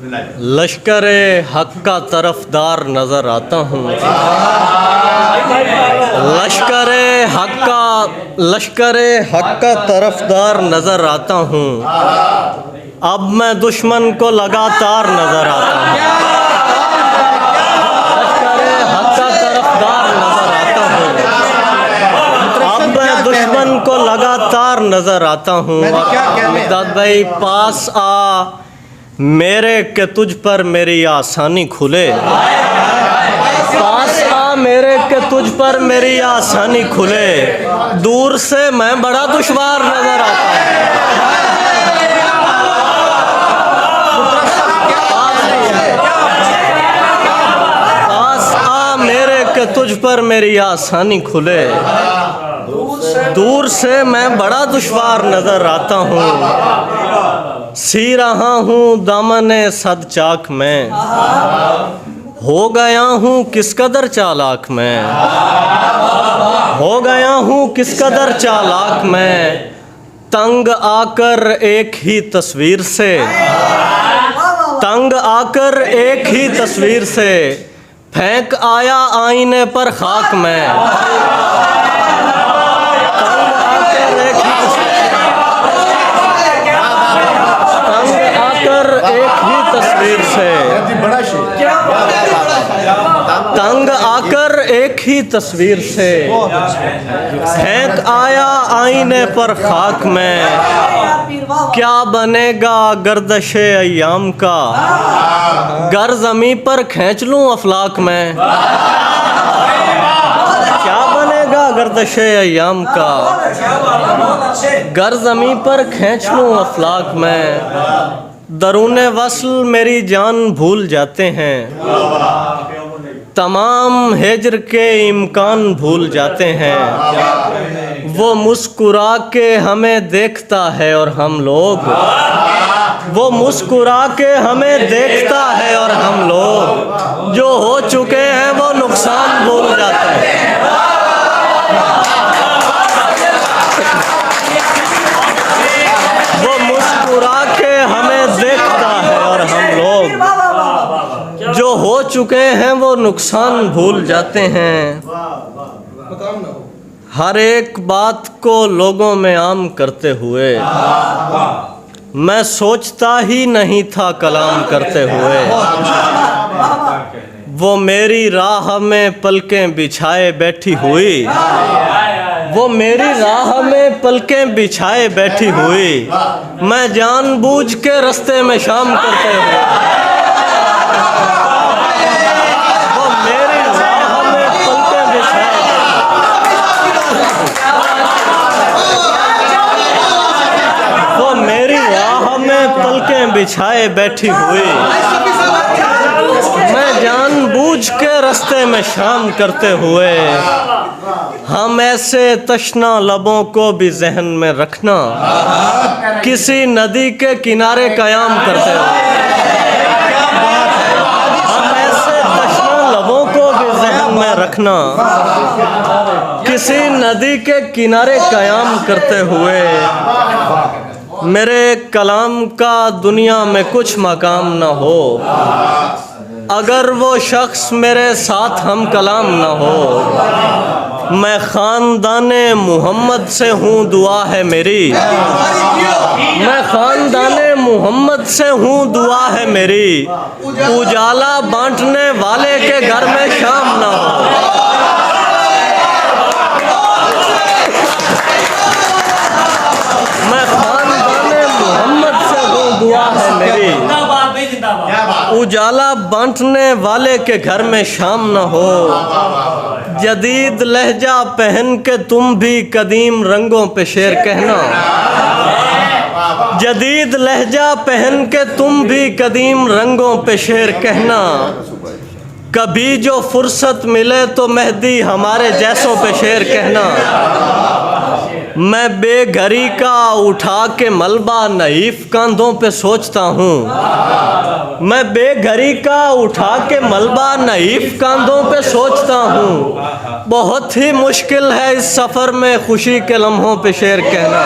लश्कर हक का तरफदार नज़र आता हूँ। लश्कर हक का तरफदार नज़र आता हूँ। अब मैं दुश्मन को लगातार नज़र आता हूँ। लश्कर हक का तरफदार नज़र आता हूँ। अब मैं दुश्मन को लगातार नज़र आता हूँ। मिकदाद भाई पास आ मेरे के तुझ पर मेरी आसानी खुले। पास आ मेरे के तुझ पर मेरी आसानी खुले। दूर से मैं बड़ा दुश्वार नजर आता हूँ। पास आ मेरे के तुझ पर मेरी आसानी खुले। दूर से मैं बड़ा दुश्वार नजर आता हूँ। सी रहा हूँ दामने सद चाक में। हो गया हूँ किस कदर चालाक मैं। हो गया हूँ किस कदर चालाक मैं। तंग आकर एक ही तस्वीर से। तंग आकर एक ही तस्वीर से फेंक आया आईने पर खाक में। तंग आकर एक ही तस्वीर से फेंक आया आईने पर खाक में। क्या बनेगा गर्दशे अय्याम का। गर ज़मीं पर खींच लूँ अफलाक में। क्या बनेगा गर्दशे अय्याम का। गर ज़मीं पर खींच लूँ अफलाक में। दरूने वस्ल मेरी जान भूल जाते हैं। तमाम हिज्र के इम्कान भूल जाते हैं। वो मुस्कुरा के हमें देखता है और हम लोग। वो मुस्कुरा के हमें देखता है और हम लोग। जो हो चुके हैं वो नुकसान भूल जाते हैं। वो मुस्कुरा के हमें देखता है और हम लोग। जो हो चुके हैं वो नुकसान भूल जाते हैं। हर एक बात को लोगों में आम करते हुए मैं सोचता ही नहीं था कलाम करते हुए। वो मेरी राह में पलकें बिछाए बैठी हुई। वो मेरी राह में पलकें बिछाए बैठी हुई। मैं जानबूझ के रास्ते में शाम करते हुए। वो मेरी राह में पलकें बिछाए। वो मेरी राह में पलकें बिछाए बैठी हुई। मैं जानबूझ के रास्ते में शाम करते हुए। हम ऐसे तशना लबों को भी जहन में रखना। किसी नदी के किनारे कयाम करते हुए। हम ऐसे तशना लबों को भी जहन में रखना। किसी नदी के किनारे कयाम करते हुए। मेरे कलाम का दुनिया में कुछ मकाम न हो। अगर वो शख्स मेरे साथ हम कलाम न हो। मैं ख़ानदाने मोहम्मद से हूँ दुआ है मेरी। मैं ख़ानदाने मोहम्मद से हूँ दुआ है मेरी। उजाला बांटने वाले के घर में शाम न हो। मैं ख़ानदाने मोहम्मद से हूँ दुआ है मेरी। उजाला बांटने वाले के घर में शाम न हो। जदीद लहजा पहन के तुम भी कदीम रंगों पे शेर कहना। जदीद लहजा पहन के तुम भी कदीम रंगों पे शेर कहना। कभी जो फुर्सत मिले तो मेहदी हमारे जैसों पे शेर कहना। मैं बेघरी का उठा के मलबा नहीफ कंधों पे सोचता हूँ। मैं बेघरी का उठा के मलबा नहीफ कंधों पे सोचता हूँ। बहुत ही मुश्किल है इस सफ़र में खुशी के लम्हों पे शेर कहना।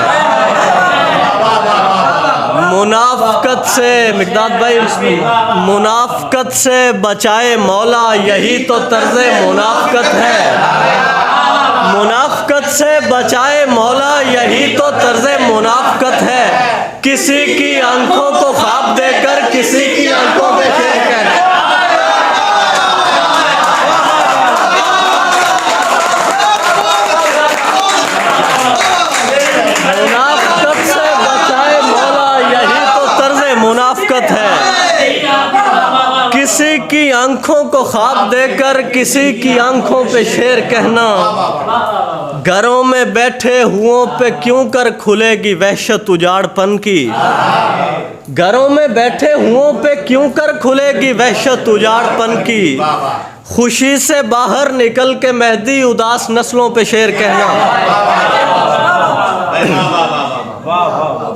मुनाफकत से मिकदाद भाई, मुनाफकत से बचाए मौला, यही तो तर्ज़े मुनाफकत है। मुनाफकत से बचाए मौला, यही तो तर्ज़े मुनाफकत है। किसी की आंखों को ख्वाब देकर किसी की आंखों में शेर कहना। मुनाफकत से बचाए मौला, यही तो तर्ज़े मुनाफकत है। किसी की आंखों को ख्वाब देकर किसी की आंखों पे शेर कहना। घरों में बैठे हुओं पे क्यों कर खुलेगी वहशत उजाड़पन की। घरों में बैठे हुओं पे क्यों कर खुलेगी वहशत उजाड़पन की। खुशी से बाहर निकल के मेहदी उदास नस्लों पे शेर कहना।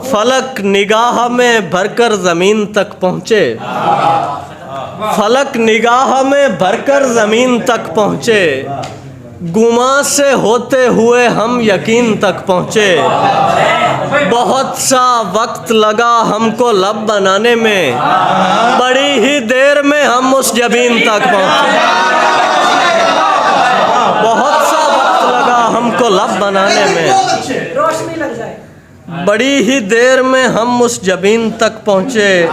फलक निगाह में भरकर जमीन तक पहुँचे, फलक निगाह में भरकर जमीन तक पहुँचे। गुमा से होते हुए हम यकीन तक पहुँचे। बहुत सा वक्त लगा हमको लब बनाने में, बड़ी ही देर में हम उस जबीन तक पहुँचे। बहुत सा वक्त लगा हमको लब बनाने में, रोशनी लग जाए। बड़ी ही देर में हम उस जबीन तक पहुँचे।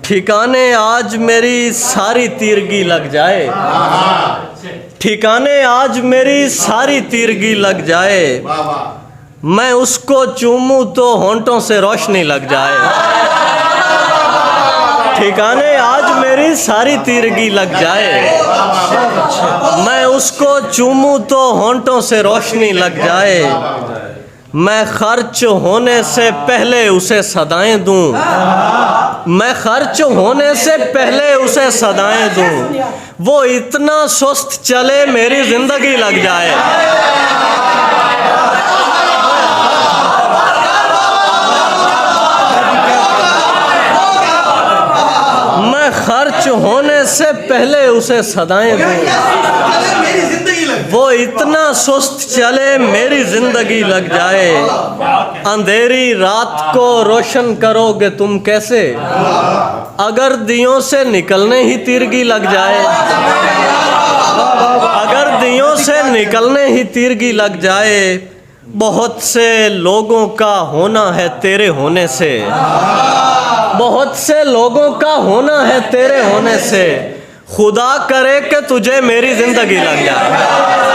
ठिकाने आज मेरी सारी तीरगी लग जाए, ठिकाने आज मेरी सारी तीरगी लग जाए। मैं उसको चूमूं तो होंठों से रोशनी लग जाए। ठिकाने आज मेरी सारी तीरगी लग जाए। मैं उसको चूमूं तो होंठों से रोशनी लग जाए। मैं खर्च होने से पहले उसे सदाएं दूं, मैं खर्च होने से पहले उसे सदाएं दूं। वो इतना सुस्त चले मेरी जिंदगी लग जाए। मैं खर्च होने से पहले उसे सदाएं दूं। वो इतना सुस्त चले मेरी जिंदगी लग जाए। अंधेरी रात को रोशन करोगे तुम कैसे, अगर दियों से निकलने ही तीरगी लग जाए। अगर दियों से निकलने ही तीरगी लग जाए। बहुत से लोगों का होना है तेरे होने से, बहुत से लोगों का होना है तेरे होने से। खुदा करे कि तुझे मेरी जिंदगी लग जाए।